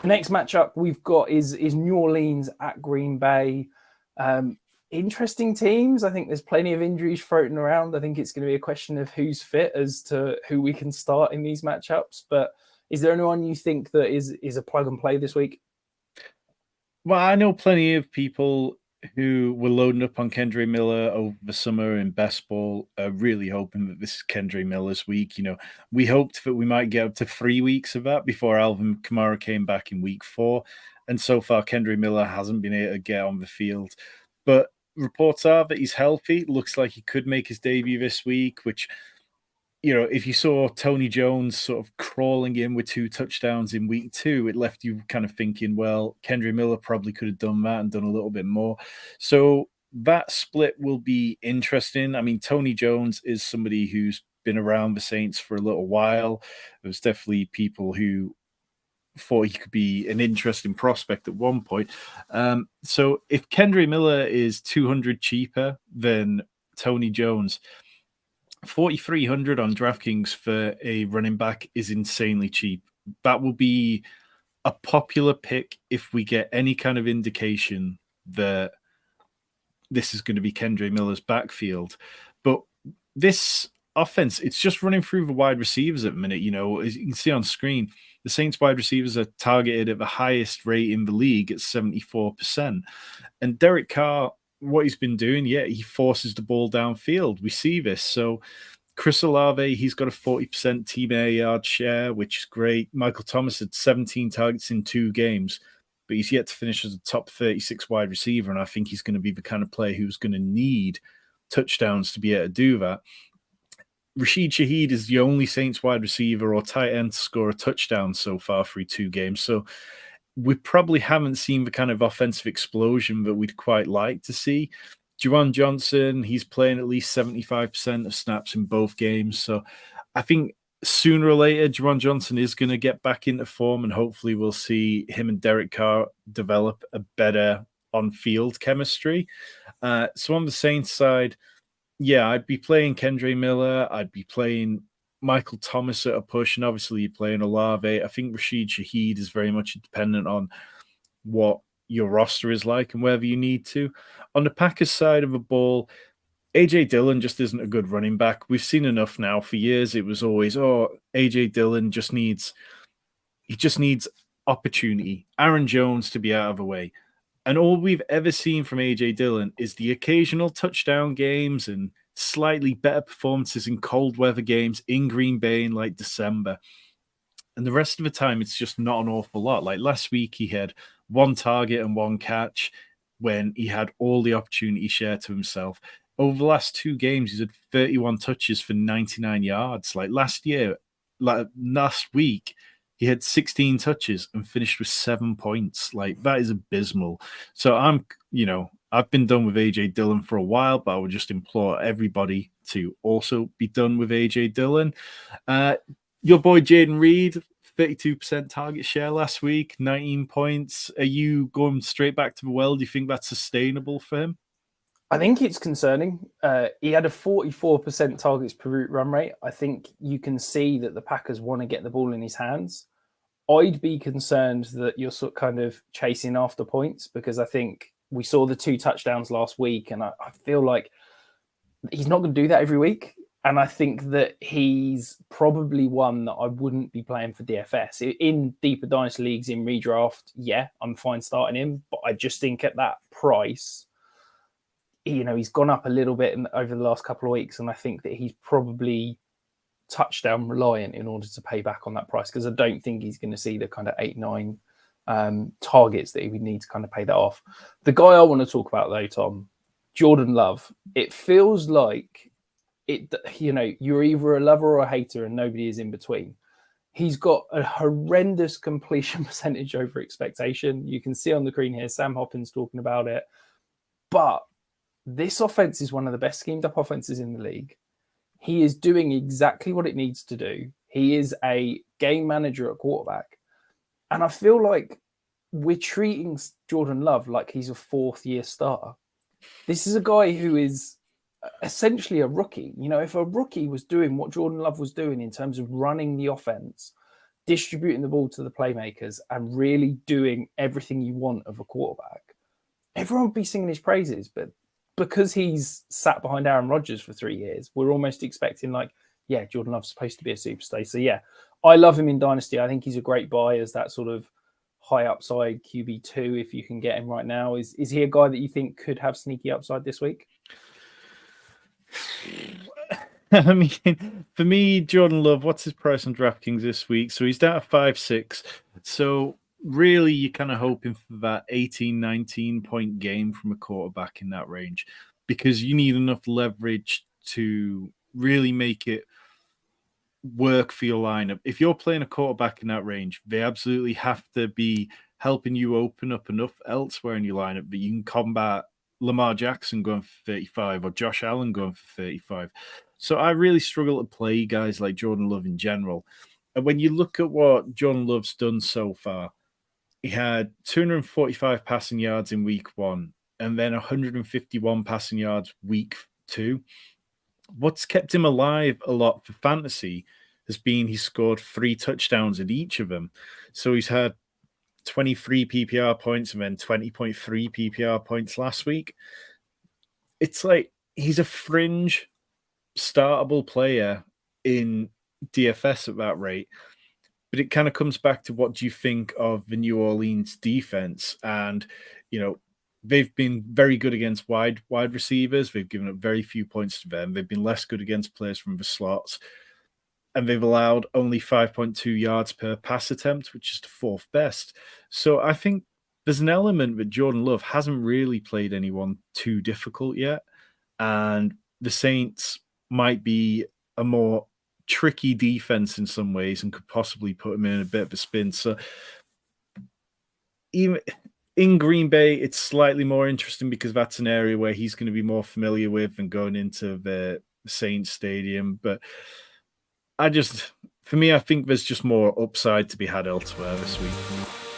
Next matchup we've got is New Orleans at Green Bay. Interesting teams. I think there's plenty of injuries floating around. I think it's going to be a question of who's fit as to who we can start in these matchups. But is there anyone you think that is a plug and play this week? Well, I know plenty of people who were loading up on Kendra Miller over the summer in best ball, really hoping that this is Kendra Miller's week. We hoped that we might get up to 3 weeks of that before Alvin Kamara came back in week 4. And so far, Kendra Miller hasn't been able to get on the field. But reports are that he's healthy. Looks like he could make his debut this week, which, if you saw Tony Jones sort of crawling in with 2 touchdowns in week 2, it left you kind of thinking, well, Kendra Miller probably could have done that and done a little bit more. So that split will be interesting. I mean, Tony Jones is somebody who's been around the Saints for a little while. There's definitely people who thought he could be an interesting prospect at one point. So if Kendra Miller is 200 cheaper than Tony Jones, 4,300 on DraftKings for a running back is insanely cheap. That will be a popular pick if we get any kind of indication that this is going to be Kendra Miller's backfield. But this offense, it's just running through the wide receivers at the minute. As you can see on screen, the Saints wide receivers are targeted at the highest rate in the league at 74%. And Derek Carr, what he's been doing, he forces the ball downfield. We see this. So Chris Olave, he's got a 40% team air yard share, which is great. Michael Thomas had 17 targets in 2 games, but he's yet to finish as a top 36 wide receiver, and I think he's going to be the kind of player who's going to need touchdowns to be able to do that. Rashid Shaheed is the only Saints wide receiver or tight end to score a touchdown so far through 2 games, so we probably haven't seen the kind of offensive explosion that we'd quite like to see. Juwan Johnson, he's playing at least 75% of snaps in both games. So I think sooner or later, Juwan Johnson is going to get back into form, and hopefully we'll see him and Derek Carr develop a better on-field chemistry. So on the Saints side, I'd be playing Kendra Miller. I'd be playing Michael Thomas at a push, and obviously you're playing Olave. I think Rashid Shaheed is very much dependent on what your roster is like and wherever you need to. On the Packers side of the ball, A.J. Dillon just isn't a good running back. We've seen enough now. For years, it was always, A.J. Dillon just needs opportunity. Aaron Jones to be out of the way. And all we've ever seen from A.J. Dillon is the occasional touchdown games and slightly better performances in cold weather games in Green Bay in like December. And the rest of the time, it's just not an awful lot. Like last week, he had 1 target and 1 catch when he had all the opportunity share to himself. Over the last 2 games, he's had 31 touches for 99 yards. Like last week, he had 16 touches and finished with 7 points. Like that is abysmal. So I've been done with A.J. Dillon for a while, but I would just implore everybody to also be done with A.J. Dillon. Your boy Jaden Reed, 32% target share last week, 19 points. Are you going straight back to the well? Do you think that's sustainable for him? I think it's concerning. He had a 44% targets per route run rate. I think you can see that the Packers want to get the ball in his hands. I'd be concerned that you're sort of kind of chasing after points, because I think we saw the 2 touchdowns last week, and I feel like he's not going to do that every week. And I think that he's probably one that I wouldn't be playing for DFS. In deeper dynasty leagues, in redraft, I'm fine starting him. But I just think at that price, he's gone up a little bit over the last couple of weeks. And I think that he's probably touchdown reliant in order to pay back on that price, because I don't think he's going to see the kind of 8-9 targets that he would need to kind of pay that off. The guy I want to talk about, though, Tom, Jordan Love, it feels like you're either a lover or a hater and nobody is in between. He's got a horrendous completion percentage over expectation. You can see on the screen here, Sam Hoppins talking about it. But this offense is one of the best schemed up offenses in the league. He is doing exactly what it needs to do. He is a game manager at quarterback. And I feel like we're treating Jordan Love like he's a 4th-year starter. This is a guy who is essentially a rookie. If a rookie was doing what Jordan Love was doing in terms of running the offense, distributing the ball to the playmakers and really doing everything you want of a quarterback, everyone would be singing his praises. But because he's sat behind Aaron Rodgers for 3 years, we're almost expecting like, yeah, Jordan Love's supposed to be a superstar. So yeah, I love him in Dynasty. I think he's a great buy as that sort of high upside QB2 if you can get him right now. Is he a guy that you think could have sneaky upside this week? I mean, for me, Jordan Love, what's his price on DraftKings this week? So he's down at 5.6. So really, you're kind of hoping for that 18, 19 point game from a quarterback in that range, because you need enough leverage to really make it work for your lineup. If you're playing a quarterback in that range, they absolutely have to be helping you open up enough elsewhere in your lineup that you can combat Lamar Jackson going for 35 or Josh Allen going for 35. So I really struggle to play guys like Jordan Love in general. And when you look at what Jordan Love's done so far, he had 245 passing yards in week 1 and then 151 passing yards week 2. What's kept him alive a lot for fantasy has been he scored 3 touchdowns in each of them. So he's had 23 PPR points and then 20.3 PPR points last week. It's like he's a fringe startable player in DFS at that rate. But it kind of comes back to what do you think of the New Orleans defense? And, you know, they've been very good against wide receivers. They've given up very few points to them. They've been less good against players from the slots. And they've allowed only 5.2 yards per pass attempt, which is the 4th best. So I think there's an element that Jordan Love hasn't really played anyone too difficult yet. And the Saints might be a more tricky defense in some ways and could possibly put him in a bit of a spin. So even in Green Bay, it's slightly more interesting because that's an area where he's going to be more familiar with and going into the Saints stadium. But for me, I think there's just more upside to be had elsewhere this week.